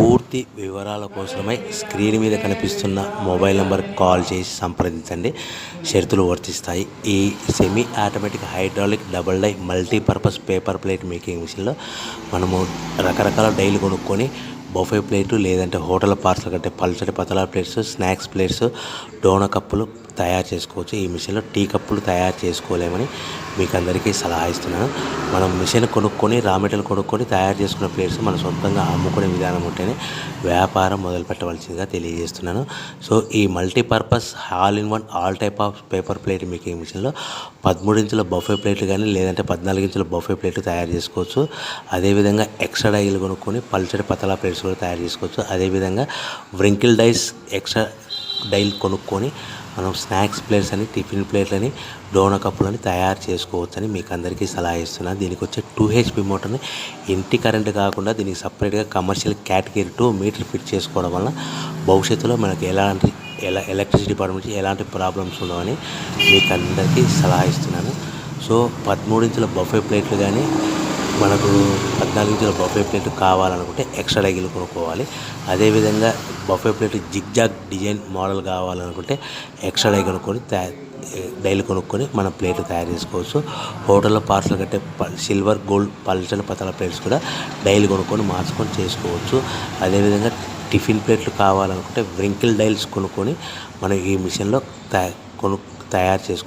పూర్తి వివరాల కోసమై స్క్రీన్ మీద కనిపిస్తున్న మొబైల్ నెంబర్కి కాల్ చేసి సంప్రదించండి. షరతులు వర్తిస్తాయి. ఈ semi automatic hydraulic double die multipurpose paper plate making మిషన్లో మనము రకరకాల డైలు కొనుక్కొని బఫే ప్లేటు లేదంటే హోటల్ పార్సల్ కంటే పల్చటి పతలా ప్లేట్స్, స్నాక్స్ ప్లేట్స్, డోనా కప్పులు తయారు చేసుకోవచ్చు. ఈ మిషన్లో టీ కప్పులు తయారు చేసుకోలేమని మీకు అందరికీ సలహా ఇస్తున్నాను. మనం మిషన్ కొనుక్కొని రా మెటీరియల్ కొనుక్కొని తయారు చేసుకున్న ప్లేట్స్ మనం సొంతంగా అమ్ముకునే విధానం ఉంటేనే వ్యాపారం మొదలు పెట్టవలసిందిగా తెలియజేస్తున్నాను. సో ఈ multipurpose all in one all type of paper plate making మిషన్లో 13 ఇంచుల బఫే ప్లేట్లు కానీ లేదంటే 14 ఇంచుల బఫే ప్లేట్లు తయారు చేసుకోవచ్చు. అదేవిధంగా ఎక్స్ట్రా డైలు కొనుక్కొని పల్చడి పతలా ప్లేట్స్ కూడా తయారు చేసుకోవచ్చు. అదేవిధంగా వ్రింకిల్ డైస్ ఎక్స్ట్రా డైలు కొనుక్కొని మనం స్నాక్స్ ప్లేట్స్ అని, టిఫిన్ ప్లేట్లని, డోనా కప్పులని తయారు చేసుకోవచ్చని మీకు అందరికీ సలహా ఇస్తున్నాను. దీనికి వచ్చే 2 HP మోటార్ని ఇంటి కరెంట్ కాకుండా దీనికి సపరేట్గా కమర్షియల్ కేటగిరీ 2 మీటర్ ఫిట్ చేసుకోవడం వల్ల భవిష్యత్తులో మనకి ఎలక్ట్రిసిటీ డిపార్ట్మెంట్ ఎలాంటి ప్రాబ్లమ్స్ ఉండవని మీకు అందరికీ సలహా ఇస్తున్నాను. సో 13 ఇంచుల బఫే ప్లేట్లు కానీ మనకు 14 ఇంచుల బఫే ప్లేట్ కావాలనుకుంటే ఎక్స్ట్రా డైలు కొనుక్కోవాలి. అదేవిధంగా buffet plate zigzag design model కావాలనుకుంటే ఎక్స్ట్రా డై కొనుక్కొని డైలు కొనుక్కొని మనం ప్లేట్లు తయారు చేసుకోవచ్చు. హోటల్లో పార్సల్ కట్టే సిల్వర్, గోల్డ్, పల్చని పతల ప్లేట్స్ కూడా డైలు కొనుక్కొని మార్చుకొని చేసుకోవచ్చు. అదేవిధంగా టిఫిన్ ప్లేట్లు కావాలనుకుంటే వ్రింకిల్ డైల్స్ కొనుక్కొని మనం ఈ మిషన్లో తయారు చేసుకోవచ్చు.